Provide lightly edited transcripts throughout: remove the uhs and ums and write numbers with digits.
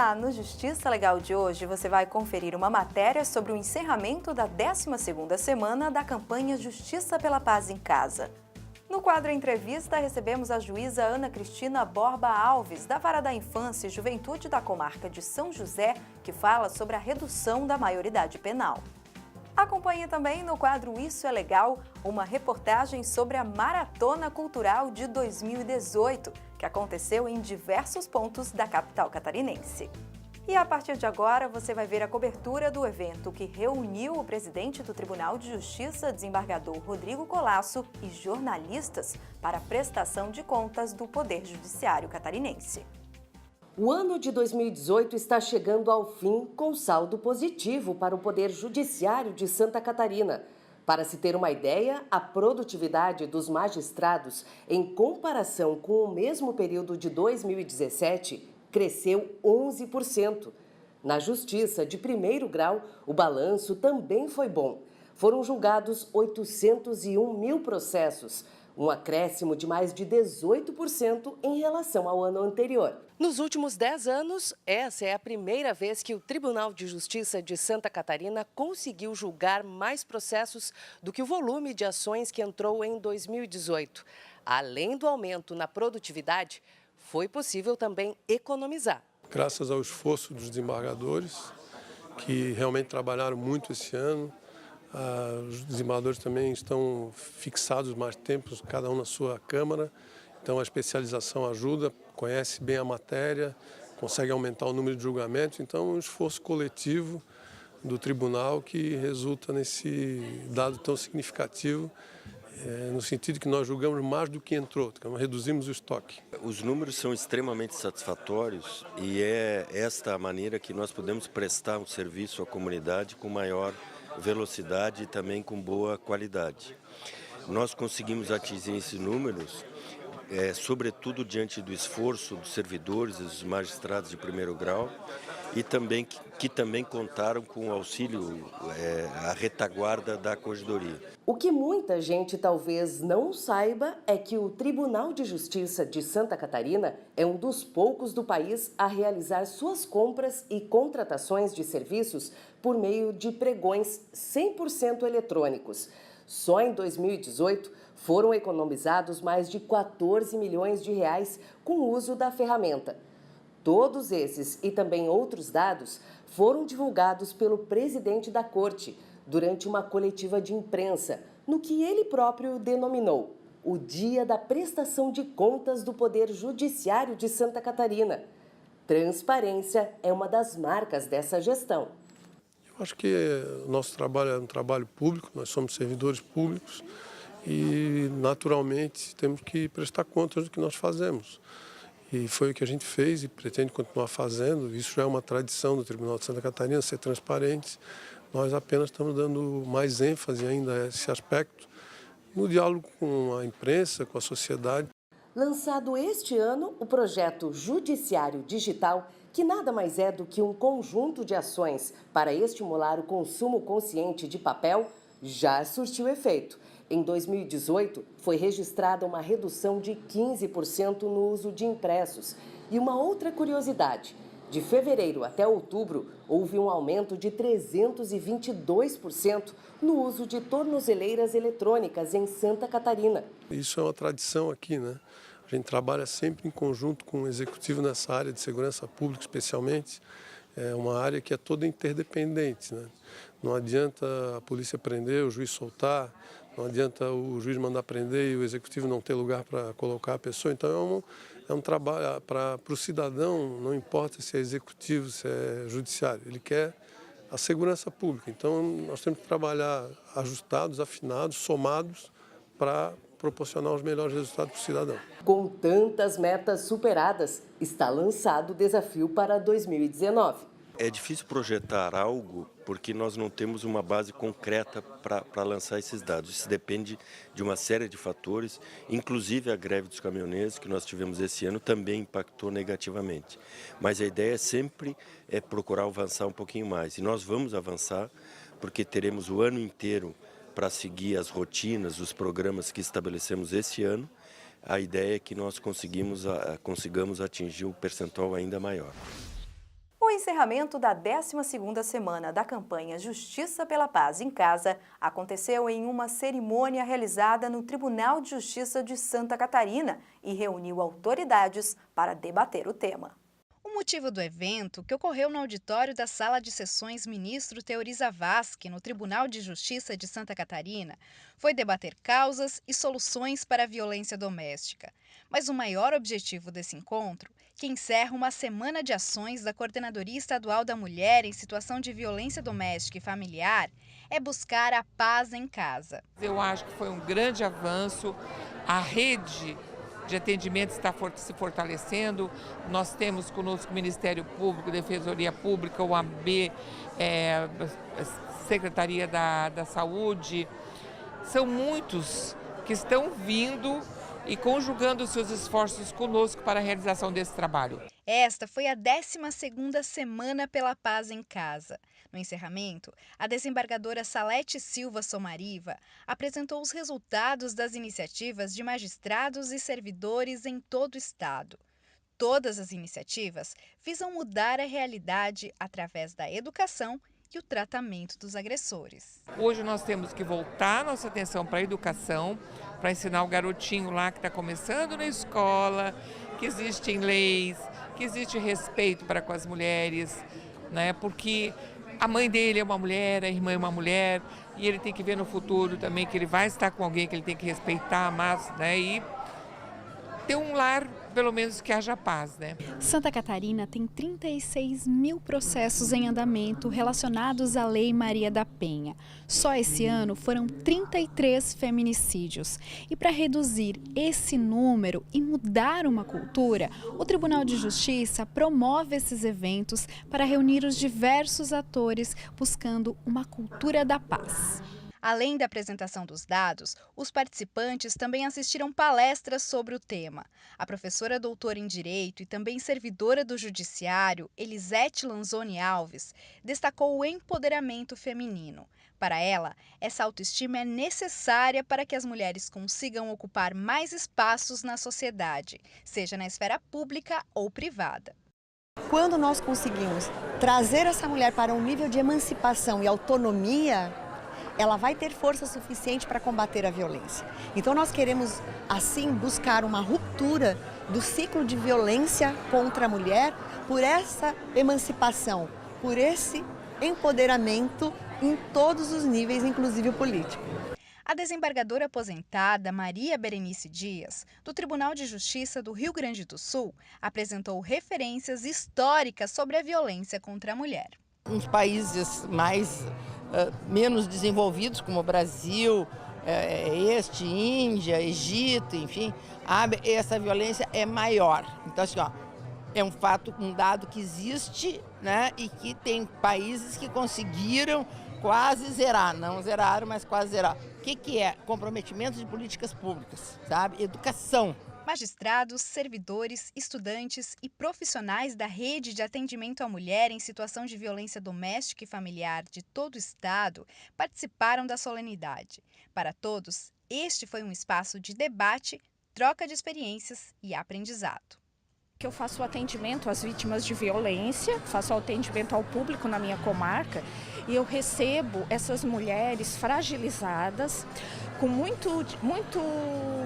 Olá, no Justiça Legal de hoje você vai conferir uma matéria sobre o encerramento da 12ª semana da campanha Justiça pela Paz em Casa. No quadro Entrevista, recebemos a juíza Ana Cristina Borba Alves, da Vara da Infância e Juventude da Comarca de São José, que fala sobre a redução da maioridade penal. Acompanhe também no quadro Isso é Legal, uma reportagem sobre a Maratona Cultural de 2018, que aconteceu em diversos pontos da capital catarinense. E a partir de agora, você vai ver a cobertura do evento que reuniu o presidente do Tribunal de Justiça, desembargador Rodrigo Colasso, e jornalistas para a prestação de contas do Poder Judiciário catarinense. O ano de 2018 está chegando ao fim com saldo positivo para o Poder Judiciário de Santa Catarina. Para se ter uma ideia, a produtividade dos magistrados, em comparação com o mesmo período de 2017, cresceu 11%. Na Justiça de primeiro grau, o balanço também foi bom. Foram julgados 801 mil processos, um acréscimo de mais de 18% em relação ao ano anterior. Nos últimos 10 anos, essa é a primeira vez que o Tribunal de Justiça de Santa Catarina conseguiu julgar mais processos do que o volume de ações que entrou em 2018. Além do aumento na produtividade, foi possível também economizar. Graças ao esforço dos desembargadores, que realmente trabalharam muito esse ano, os desembargadores também estão fixados mais tempo, cada um na sua Câmara, então a especialização ajuda, conhece bem a matéria, consegue aumentar o número de julgamentos, então é um esforço coletivo do tribunal que resulta nesse dado tão significativo, no sentido que nós julgamos mais do que entrou, reduzimos o estoque. Os números são extremamente satisfatórios e é esta a maneira que nós podemos prestar um serviço à comunidade com maior velocidade e também com boa qualidade. Nós conseguimos atingir esses números, sobretudo diante do esforço dos servidores e dos magistrados de primeiro grau e também que também contaram com o auxílio, a retaguarda da Corregedoria. O que muita gente talvez não saiba é que o Tribunal de Justiça de Santa Catarina é um dos poucos do país a realizar suas compras e contratações de serviços por meio de pregões 100% eletrônicos. Só em 2018 foram economizados mais de 14 milhões de reais com o uso da ferramenta. Todos esses e também outros dados foram divulgados pelo presidente da Corte durante uma coletiva de imprensa, no que ele próprio denominou o Dia da Prestação de Contas do Poder Judiciário de Santa Catarina. Transparência é uma das marcas dessa gestão. Eu acho que o nosso trabalho é um trabalho público, nós somos servidores públicos e, naturalmente, temos que prestar contas do que nós fazemos. E foi o que a gente fez e pretende continuar fazendo. Isso já é uma tradição do Tribunal de Santa Catarina, ser transparente. Nós apenas estamos dando mais ênfase ainda a esse aspecto no diálogo com a imprensa, com a sociedade. Lançado este ano, o projeto Judiciário Digital, que nada mais é do que um conjunto de ações para estimular o consumo consciente de papel, já surtiu efeito. Em 2018, foi registrada uma redução de 15% no uso de impressos. E uma outra curiosidade, de fevereiro até outubro, houve um aumento de 322% no uso de tornozeleiras eletrônicas em Santa Catarina. Isso é uma tradição aqui, né? A gente trabalha sempre em conjunto com o executivo nessa área de segurança pública, especialmente. É uma área que é toda interdependente, né? Não adianta a polícia prender, o juiz soltar, não adianta o juiz mandar prender e o executivo não ter lugar para colocar a pessoa. Então é um trabalho para o cidadão, não importa se é executivo, se é judiciário, ele quer a segurança pública. Então nós temos que trabalhar ajustados, afinados, somados para proporcionar os melhores resultados para o cidadão. Com tantas metas superadas, está lançado o desafio para 2019. É difícil projetar algo porque nós não temos uma base concreta para lançar esses dados. Isso depende de uma série de fatores, inclusive a greve dos caminhoneiros que nós tivemos esse ano também impactou negativamente. Mas a ideia sempre é procurar avançar um pouquinho mais. E nós vamos avançar porque teremos o ano inteiro para seguir as rotinas, os programas que estabelecemos esse ano. A ideia é que nós consigamos atingir um percentual ainda maior. O encerramento da 12ª semana da campanha Justiça pela Paz em Casa aconteceu em uma cerimônia realizada no Tribunal de Justiça de Santa Catarina e reuniu autoridades para debater o tema. O motivo do evento, que ocorreu no auditório da Sala de Sessões Ministro Teori Zavascki, no Tribunal de Justiça de Santa Catarina, foi debater causas e soluções para a violência doméstica. Mas o maior objetivo desse encontro, que encerra uma semana de ações da Coordenadoria Estadual da Mulher em Situação de Violência Doméstica e Familiar, é buscar a paz em casa. Eu acho que foi um grande avanço. A rede de atendimento está se fortalecendo. Nós temos conosco o Ministério Público, Defensoria Pública, o OAB, Secretaria da Saúde. São muitos que estão vindo e conjugando seus esforços conosco para a realização desse trabalho. Esta foi a 12ª Semana pela Paz em Casa. No encerramento, a desembargadora Salete Silva Somariva apresentou os resultados das iniciativas de magistrados e servidores em todo o estado. Todas as iniciativas visam mudar a realidade através da educação e o tratamento dos agressores. Hoje nós temos que voltar nossa atenção para a educação, para ensinar o garotinho lá que está começando na escola, que existem leis, que existe respeito para com as mulheres, né? Porque a mãe dele é uma mulher, a irmã é uma mulher, e ele tem que ver no futuro também que ele vai estar com alguém que ele tem que respeitar, amar, né? E ter um lar, pelo menos que haja paz, né? Santa Catarina tem 36 mil processos em andamento relacionados à Lei Maria da Penha. Só esse ano foram 33 feminicídios. E para reduzir esse número e mudar uma cultura, o Tribunal de Justiça promove esses eventos para reunir os diversos atores buscando uma cultura da paz. Além da apresentação dos dados, os participantes também assistiram palestras sobre o tema. A professora doutora em Direito e também servidora do Judiciário, Elisete Lanzoni Alves, destacou o empoderamento feminino. Para ela, essa autoestima é necessária para que as mulheres consigam ocupar mais espaços na sociedade, seja na esfera pública ou privada. Quando nós conseguimos trazer essa mulher para um nível de emancipação e autonomia, ela vai ter força suficiente para combater a violência. Então nós queremos, assim, buscar uma ruptura do ciclo de violência contra a mulher por essa emancipação, por esse empoderamento em todos os níveis, inclusive o político. A desembargadora aposentada Maria Berenice Dias, do Tribunal de Justiça do Rio Grande do Sul, apresentou referências históricas sobre a violência contra a mulher. Uns países menos desenvolvidos, como o Brasil, Índia, Egito, enfim, essa violência é maior. Então, assim, é um fato, um dado que existe, né, e que tem países que conseguiram quase zerar, não zeraram, mas quase zerar. O que é? Comprometimento de políticas públicas, sabe? Educação. Magistrados, servidores, estudantes e profissionais da rede de atendimento à mulher em situação de violência doméstica e familiar de todo o estado participaram da solenidade. Para todos, este foi um espaço de debate, troca de experiências e aprendizado. Eu faço atendimento às vítimas de violência, faço atendimento ao público na minha comarca e eu recebo essas mulheres fragilizadas com muito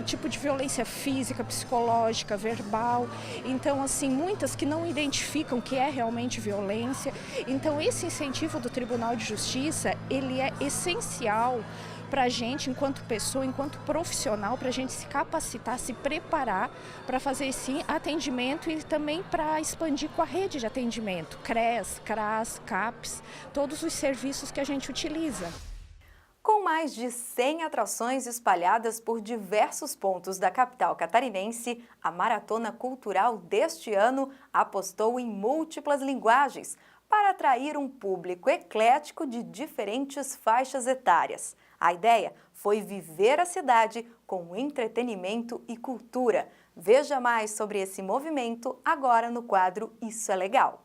tipo de violência física, psicológica, verbal. Então, assim, muitas que não identificam que é realmente violência. Então, esse incentivo do Tribunal de Justiça, ele é essencial para a gente, enquanto pessoa, enquanto profissional, para a gente se capacitar, se preparar para fazer esse atendimento e também para expandir com a rede de atendimento, CRES, CRAS, CAPS, todos os serviços que a gente utiliza. Com mais de 100 atrações espalhadas por diversos pontos da capital catarinense, a Maratona Cultural deste ano apostou em múltiplas linguagens para atrair um público eclético de diferentes faixas etárias. A ideia foi viver a cidade com entretenimento e cultura. Veja mais sobre esse movimento agora no quadro Isso é Legal.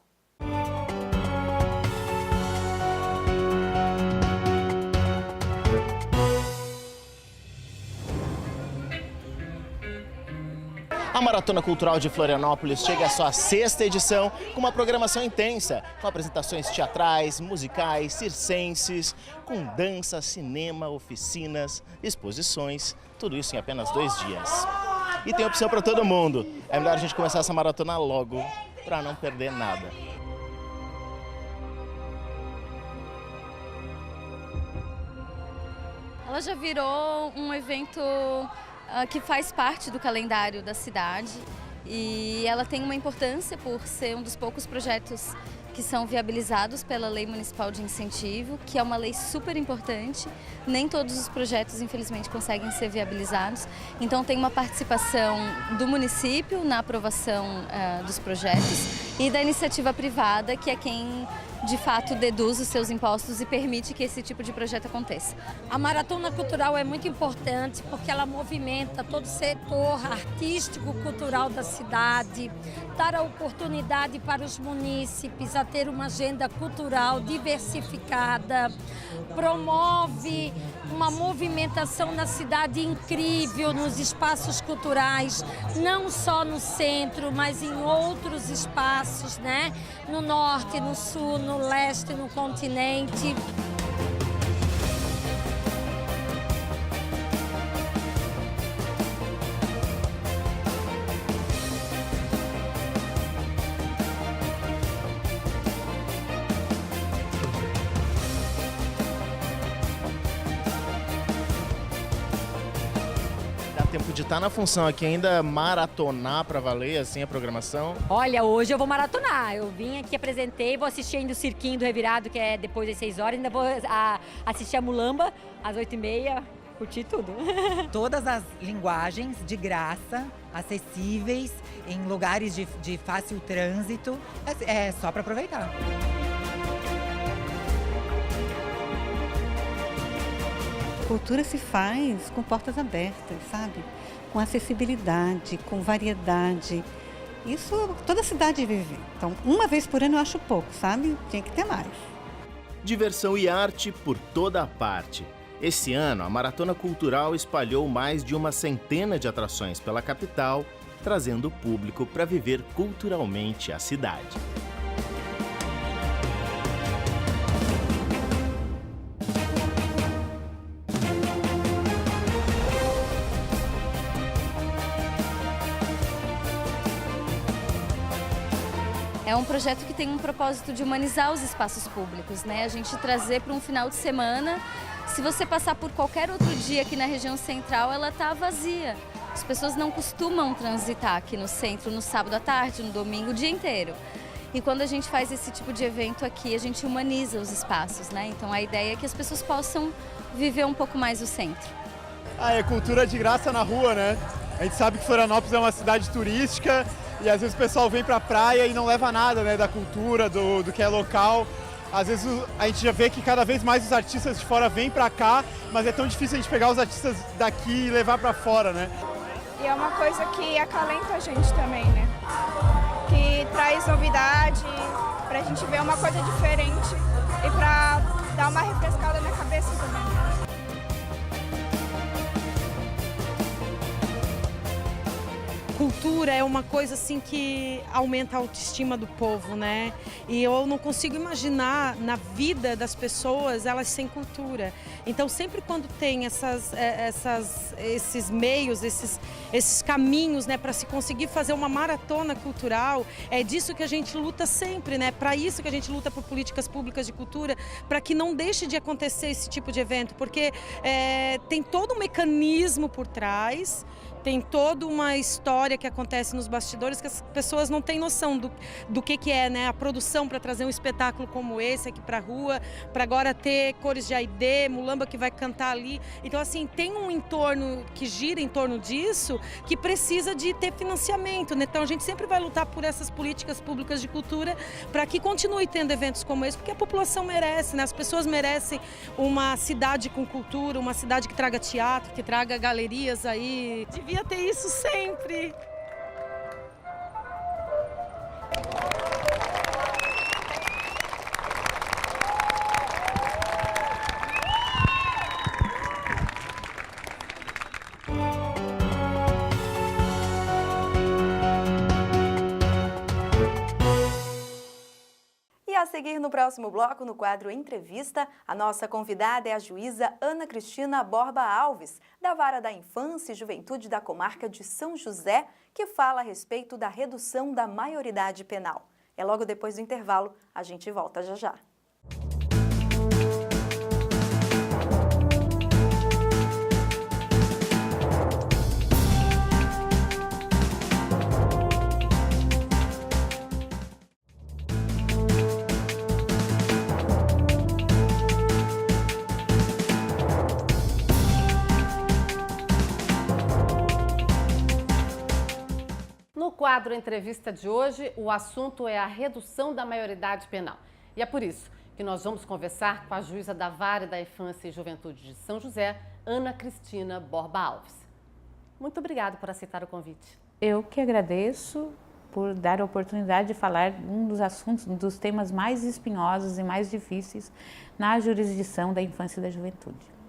A Maratona Cultural de Florianópolis chega à sua 6ª edição com uma programação intensa, com apresentações teatrais, musicais, circenses, com dança, cinema, oficinas, exposições, tudo isso em apenas 2 dias. E tem opção para todo mundo. É melhor a gente começar essa maratona logo, para não perder nada. Ela já virou um evento que faz parte do calendário da cidade e ela tem uma importância por ser um dos poucos projetos que são viabilizados pela Lei Municipal de Incentivo, que é uma lei super importante. Nem todos os projetos, infelizmente, conseguem ser viabilizados. Então tem uma participação do município na aprovação dos projetos e da iniciativa privada, que é quem de fato deduz os seus impostos e permite que esse tipo de projeto aconteça. A Maratona Cultural é muito importante porque ela movimenta todo o setor artístico, cultural da cidade, dá a oportunidade para os munícipes a ter uma agenda cultural diversificada, promove uma movimentação na cidade incrível, nos espaços culturais, não só no centro, mas em outros espaços, né? No norte, no sul, no leste, no continente. Tempo de estar na função aqui, ainda maratonar para valer assim a programação? Olha, hoje eu vou maratonar. Eu vim aqui, apresentei, vou assistir ainda o Cirquinho do Revirado, que é depois das 6 horas, ainda vou assistir a Mulamba às 8h30, curtir tudo. Todas as linguagens de graça, acessíveis, em lugares de fácil trânsito, é só para aproveitar. Cultura se faz com portas abertas, sabe? Com acessibilidade, com variedade. Isso toda cidade vive. Então, uma vez por ano eu acho pouco, sabe? Tinha que ter mais. Diversão e arte por toda a parte. Esse ano, a Maratona Cultural espalhou mais de uma centena de atrações pela capital, trazendo o público para viver culturalmente a cidade. É um projeto que tem um propósito de humanizar os espaços públicos, né? A gente trazer para um final de semana, se você passar por qualquer outro dia aqui na região central, ela está vazia. As pessoas não costumam transitar aqui no centro no sábado à tarde, no domingo, o dia inteiro. E quando a gente faz esse tipo de evento aqui, a gente humaniza os espaços, né? Então a ideia é que as pessoas possam viver um pouco mais o centro. É cultura de graça na rua, né? A gente sabe que Florianópolis é uma cidade turística e às vezes o pessoal vem pra praia e não leva nada, né, da cultura, do que é local. Às vezes a gente já vê que cada vez mais os artistas de fora vêm pra cá, mas é tão difícil a gente pegar os artistas daqui e levar pra fora, né? E é uma coisa que acalenta a gente também, né? Que traz novidade, pra gente ver uma coisa diferente e pra dar uma refrescada na cabeça também. Cultura é uma coisa assim que aumenta a autoestima do povo, né? E eu não consigo imaginar na vida das pessoas elas sem cultura. Então sempre quando tem esses meios, esses caminhos, né, para se conseguir fazer uma maratona cultural, é disso que a gente luta sempre, né? Para isso que a gente luta por políticas públicas de cultura, para que não deixe de acontecer esse tipo de evento, porque tem todo um mecanismo por trás. Tem toda uma história que acontece nos bastidores que as pessoas não têm noção do que é, né? A produção para trazer um espetáculo como esse aqui para a rua, para agora ter Cores de Aidê, Mulamba que vai cantar ali. Então, assim, tem um entorno que gira em torno disso que precisa de ter financiamento, né? Então, a gente sempre vai lutar por essas políticas públicas de cultura para que continue tendo eventos como esse, porque a população merece, né? As pessoas merecem uma cidade com cultura, uma cidade que traga teatro, que traga galerias aí. Devia ter isso sempre. seguir no próximo bloco, no quadro Entrevista, a nossa convidada é a juíza Ana Cristina Borba Alves, da Vara da Infância e Juventude da Comarca de São José, que fala a respeito da redução da maioridade penal. É logo depois do intervalo, a gente volta já já. No quadro Entrevista de hoje, o assunto é a redução da maioridade penal. E é por isso que nós vamos conversar com a juíza da Vara da Infância e Juventude de São José, Ana Cristina Borba Alves. Muito obrigada por aceitar o convite. Eu que agradeço por dar a oportunidade de falar de um dos assuntos, um dos temas mais espinhosos e mais difíceis na jurisdição da infância e da juventude.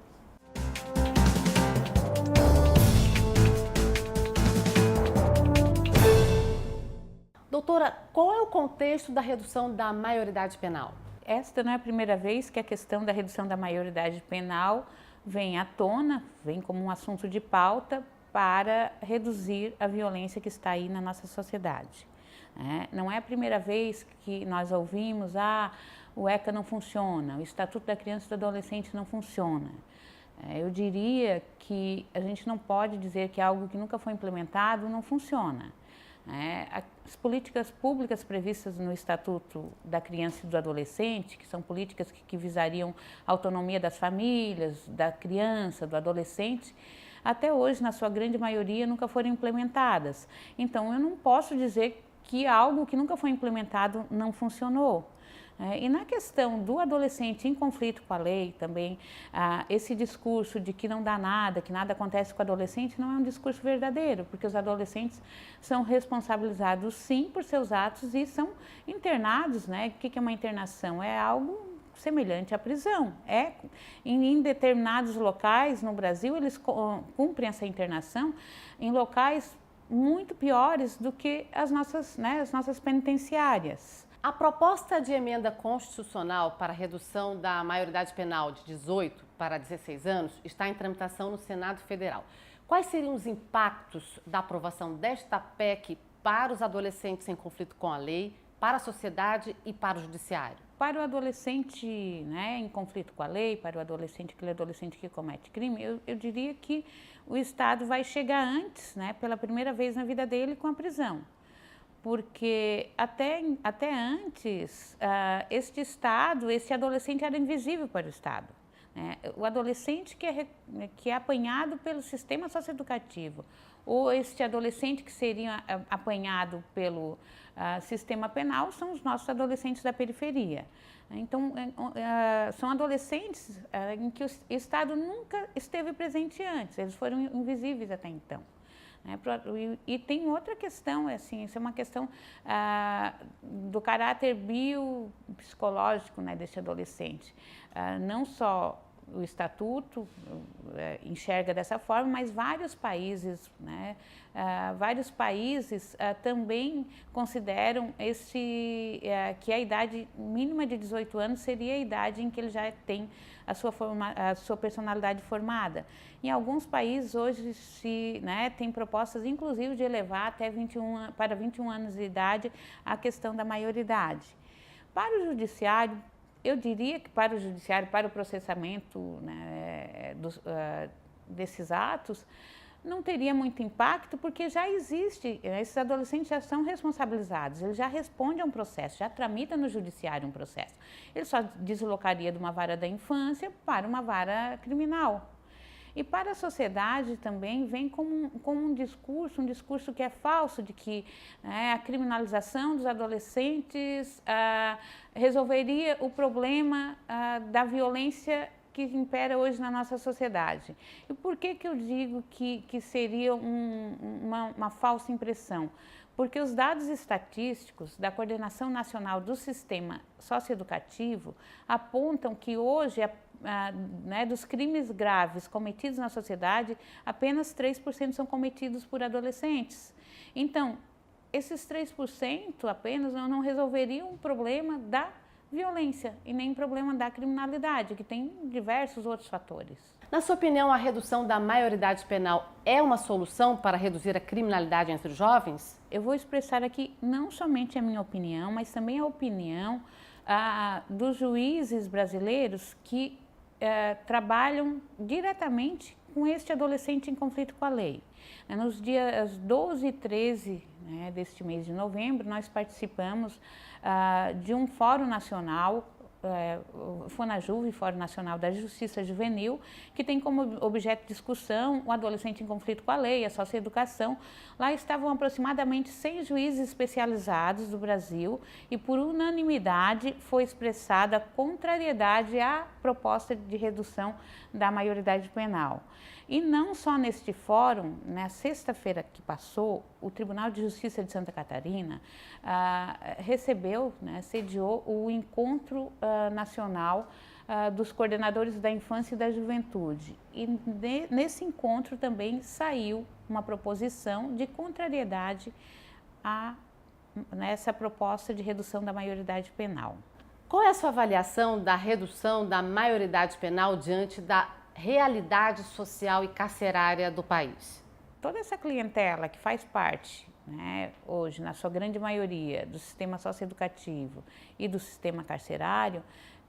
Doutora, qual é o contexto da redução da maioridade penal? Esta não é a primeira vez que a questão da redução da maioridade penal vem à tona, vem como um assunto de pauta para reduzir a violência que está aí na nossa sociedade. Não é a primeira vez que nós ouvimos, o ECA não funciona, o Estatuto da Criança e do Adolescente não funciona. Eu diria que a gente não pode dizer que algo que nunca foi implementado não funciona. As políticas públicas previstas no Estatuto da Criança e do Adolescente, que são políticas que visariam a autonomia das famílias, da criança, do adolescente, até hoje, na sua grande maioria, nunca foram implementadas. Então, eu não posso dizer que algo que nunca foi implementado não funcionou. E na questão do adolescente em conflito com a lei também, esse discurso de que não dá nada, que nada acontece com o adolescente, não é um discurso verdadeiro, porque os adolescentes são responsabilizados sim por seus atos e são internados, né? O que é uma internação? É algo semelhante à prisão. Em determinados locais no Brasil, eles cumprem essa internação em locais muito piores do que as nossas penitenciárias. A proposta de emenda constitucional para a redução da maioridade penal de 18 para 16 anos está em tramitação no Senado Federal. Quais seriam os impactos da aprovação desta PEC para os adolescentes em conflito com a lei, para a sociedade e para o judiciário? Para o adolescente em conflito com a lei, para o adolescente, aquele adolescente que comete crime, eu diria que o Estado vai chegar antes, pela primeira vez na vida dele, com a prisão. Porque até antes, esse adolescente era invisível para o Estado. O adolescente que é apanhado pelo sistema socioeducativo, ou este adolescente que seria apanhado pelo sistema penal, são os nossos adolescentes da periferia. Então, são adolescentes em que o Estado nunca esteve presente antes, eles foram invisíveis até então. E tem outra questão, isso é uma questão do caráter biopsicológico desse adolescente. Não só o Estatuto enxerga dessa forma, mas vários países, também consideram que a idade mínima de 18 anos seria a idade em que ele já tem a sua personalidade formada. Em alguns países hoje tem propostas, inclusive, de elevar para 21 anos de idade a questão da maioridade. Para o judiciário, eu diria que para o processamento desses atos, não teria muito impacto, porque já existe, esses adolescentes já são responsabilizados, eles já respondem a um processo, já tramitam no judiciário um processo. Ele só deslocaria de uma vara da infância para uma vara criminal. E para a sociedade também vem como um discurso que é falso, de que a criminalização dos adolescentes resolveria o problema da violência que impera hoje na nossa sociedade. E por que eu digo que seria uma falsa impressão? Porque os dados estatísticos da Coordenação Nacional do Sistema Socioeducativo apontam que hoje, dos crimes graves cometidos na sociedade, apenas 3% são cometidos por adolescentes. Então, esses 3% apenas não resolveriam o problema violência e nem problema da criminalidade, que tem diversos outros fatores. Na sua opinião, a redução da maioridade penal é uma solução para reduzir a criminalidade entre os jovens? Eu vou expressar aqui não somente a minha opinião, mas também a opinião dos juízes brasileiros que trabalham diretamente com este adolescente em conflito com a lei. Nos dias 12 e 13 deste mês de novembro, nós participamos de um fórum nacional, o FONAJUVE, Fórum Nacional da Justiça Juvenil, que tem como objeto de discussão o adolescente em conflito com a lei, a socioeducação. Lá estavam aproximadamente 100 juízes especializados do Brasil e, por unanimidade, foi expressada a contrariedade à proposta de redução da maioridade penal. E não só neste fórum, na sexta-feira que passou, o Tribunal de Justiça de Santa Catarina recebeu, sediou o Encontro Nacional dos Coordenadores da Infância e da Juventude. E nesse encontro também saiu uma proposição de contrariedade nessa proposta de redução da maioridade penal. Qual é a sua avaliação da redução da maioridade penal diante da realidade social e carcerária do país? Toda essa clientela que faz parte, hoje, na sua grande maioria, do sistema socioeducativo e do sistema carcerário,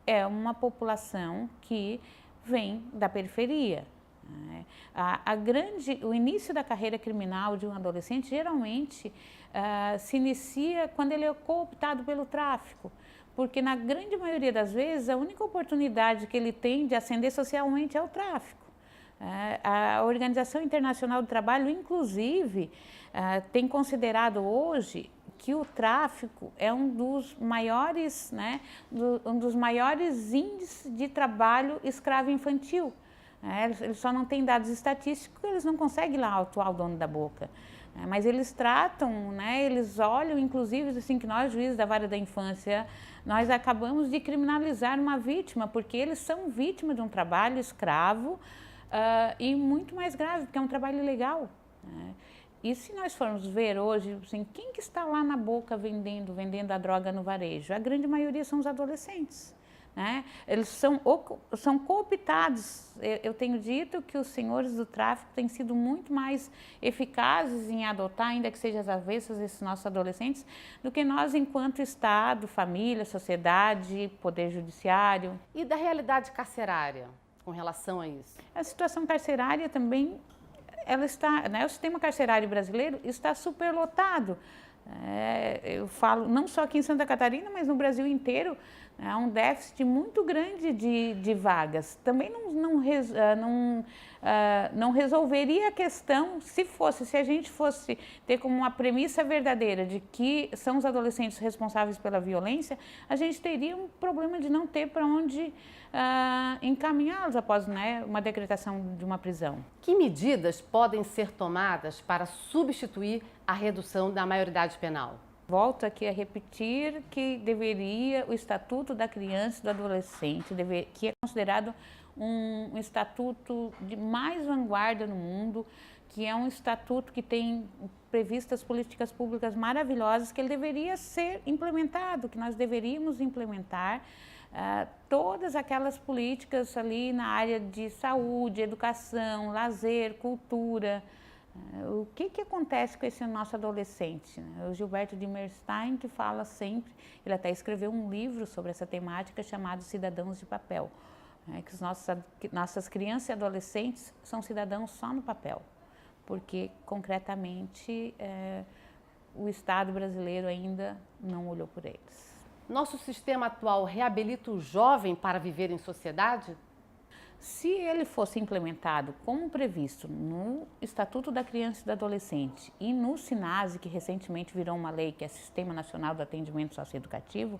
é uma população que vem da periferia. O início da carreira criminal de um adolescente geralmente se inicia quando ele é cooptado pelo tráfico, porque na grande maioria das vezes a única oportunidade que ele tem de ascender socialmente é o tráfico. A Organização Internacional do Trabalho, inclusive, tem considerado hoje que o tráfico é um dos maiores índices de trabalho escravo infantil. Eles só não têm dados estatísticos, eles não conseguem lá autuar o dono da boca. Mas eles tratam, eles olham, inclusive, assim, que nós, juízes da vara da infância, nós acabamos de criminalizar uma vítima, porque eles são vítimas de um trabalho escravo e muito mais grave, porque é um trabalho ilegal. E se nós formos ver hoje, assim, quem que está lá na boca vendendo a droga no varejo? A grande maioria são os adolescentes. Eles são cooptados. Eu tenho dito que os senhores do tráfico têm sido muito mais eficazes em adotar, ainda que sejam às avessas, esses nossos adolescentes, do que nós enquanto Estado, família, sociedade, poder judiciário. E da realidade carcerária, com relação a isso? A situação carcerária também, ela está, o sistema carcerário brasileiro está superlotado. Eu falo não só aqui em Santa Catarina, mas no Brasil inteiro. Há um déficit muito grande de vagas. Também não resolveria a questão se a gente fosse ter como uma premissa verdadeira de que são os adolescentes responsáveis pela violência, a gente teria um problema de não ter para onde encaminhá-los após uma decretação de uma prisão. Que medidas podem ser tomadas para substituir a redução da maioridade penal? Volto aqui a repetir que o Estatuto da Criança e do Adolescente, que é considerado um estatuto de mais vanguarda no mundo, que é um estatuto que tem previstas políticas públicas maravilhosas, que ele deveria ser implementado, que nós deveríamos implementar todas aquelas políticas ali na área de saúde, educação, lazer, cultura. O que acontece com esse nosso adolescente? O Gilberto Dimerstein, que fala sempre, ele até escreveu um livro sobre essa temática chamado Cidadãos de Papel, que nossas crianças e adolescentes são cidadãos só no papel, porque concretamente o Estado brasileiro ainda não olhou por eles. Nosso sistema atual reabilita o jovem para viver em sociedade? Se ele fosse implementado como previsto no Estatuto da Criança e do Adolescente e no SINASE, que recentemente virou uma lei, que é Sistema Nacional do Atendimento Socioeducativo,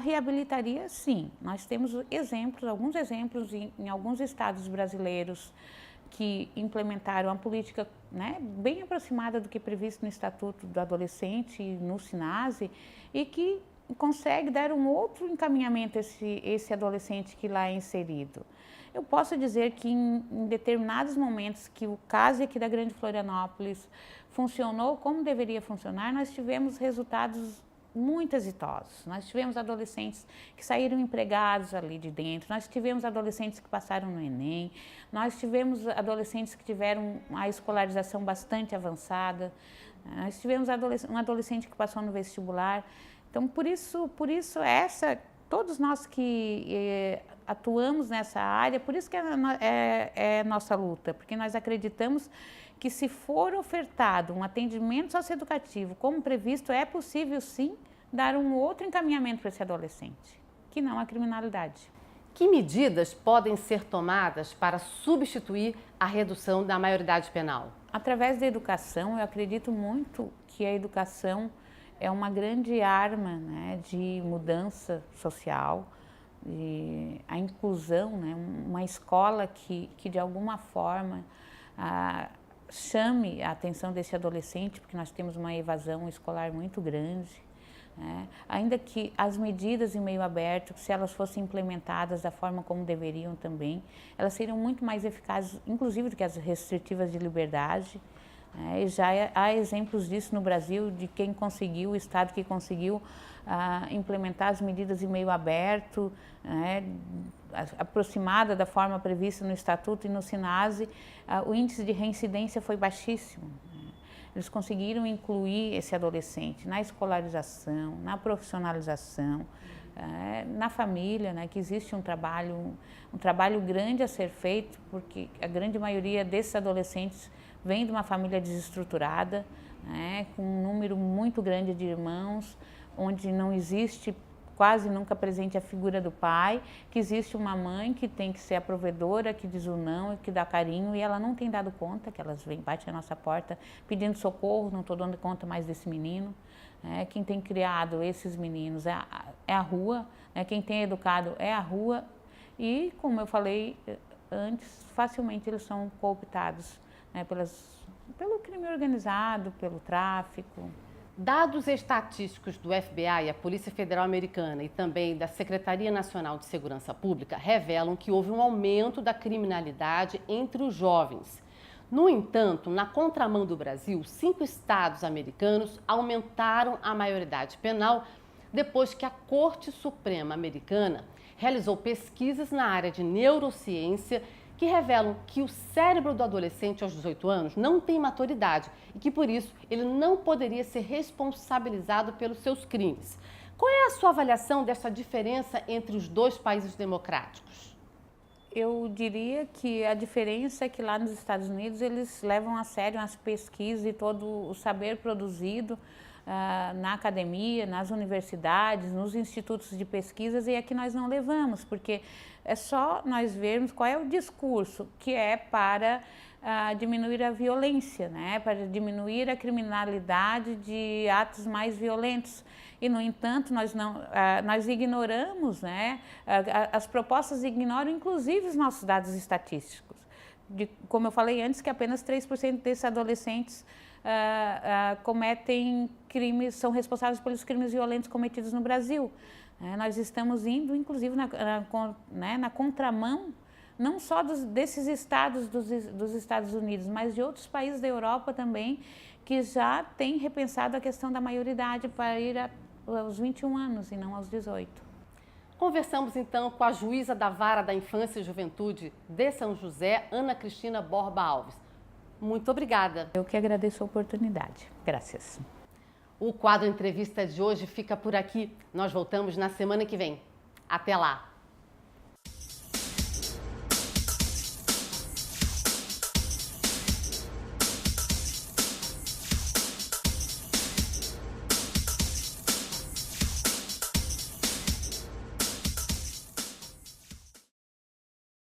reabilitaria sim. Nós temos alguns exemplos em alguns estados brasileiros que implementaram uma política bem aproximada do que é previsto no Estatuto do Adolescente e no SINASE e que consegue dar um outro encaminhamento a esse adolescente que lá é inserido. Eu posso dizer que em determinados momentos que o caso aqui da Grande Florianópolis funcionou como deveria funcionar, nós tivemos resultados muito exitosos. Nós tivemos adolescentes que saíram empregados ali de dentro, nós tivemos adolescentes que passaram no Enem, nós tivemos adolescentes que tiveram a escolarização bastante avançada, nós tivemos um adolescente que passou no vestibular. Então, por isso todos nós que atuamos nessa área, por isso que é nossa luta, porque nós acreditamos que se for ofertado um atendimento socioeducativo como previsto, é possível sim dar um outro encaminhamento para esse adolescente, que não a criminalidade. Que medidas podem ser tomadas para substituir a redução da maioridade penal? Através da educação, eu acredito muito que a educação é uma grande arma, né, de mudança social, a inclusão, né, uma escola que de alguma forma chame a atenção desse adolescente, porque nós temos uma evasão escolar muito grande, né? Ainda que as medidas em meio aberto, se elas fossem implementadas da forma como deveriam também, elas seriam muito mais eficazes, inclusive do que as restritivas de liberdade. E já há exemplos disso no Brasil, de quem conseguiu, o Estado que conseguiu implementar as medidas em meio aberto, aproximada da forma prevista no Estatuto e no SINASE, o índice de reincidência foi baixíssimo. Eles conseguiram incluir esse adolescente na escolarização, na profissionalização, na família, né, que existe um trabalho grande a ser feito, porque a grande maioria desses adolescentes vem de uma família desestruturada, né, com um número muito grande de irmãos, onde não existe quase nunca presente a figura do pai, que existe uma mãe que tem que ser a provedora, que diz o não, que dá carinho, e ela não tem dado conta, que elas vêm, batem na nossa porta pedindo socorro, não estou dando conta mais desse menino. Quem tem criado esses meninos é a rua, quem tem educado é a rua, e como eu falei antes, facilmente eles são cooptados, pelo crime organizado, pelo tráfico. Dados estatísticos do FBI, a Polícia Federal Americana, e também da Secretaria Nacional de Segurança Pública revelam que houve um aumento da criminalidade entre os jovens. No entanto, na contramão do Brasil, 5 estados americanos aumentaram a maioridade penal depois que a Corte Suprema Americana realizou pesquisas na área de neurociência que revelam que o cérebro do adolescente aos 18 anos não tem maturidade e que, por isso, ele não poderia ser responsabilizado pelos seus crimes. Qual é a sua avaliação dessa diferença entre os dois países democráticos? Eu diria que a diferença é que lá nos Estados Unidos eles levam a sério as pesquisas e todo o saber produzido na academia, nas universidades, nos institutos de pesquisas, e aqui nós não levamos, porque é só nós vermos qual é o discurso que é para diminuir a violência, né? Para diminuir a criminalidade de atos mais violentos. E, no entanto, nós ignoramos, né? As propostas ignoram, inclusive, os nossos dados estatísticos. Como eu falei antes, que apenas 3% desses adolescentes cometem crimes, são responsáveis pelos crimes violentos cometidos no Brasil. Nós estamos indo, inclusive, na contramão, não só desses estados dos Estados Unidos, mas de outros países da Europa também, que já têm repensado a questão da maioridade para ir aos 21 anos e não aos 18. Conversamos então com a juíza da Vara da Infância e Juventude de São José, Ana Cristina Borba Alves. Muito obrigada. Eu que agradeço a oportunidade. Graças. O quadro Entrevista de hoje fica por aqui. Nós voltamos na semana que vem. Até lá!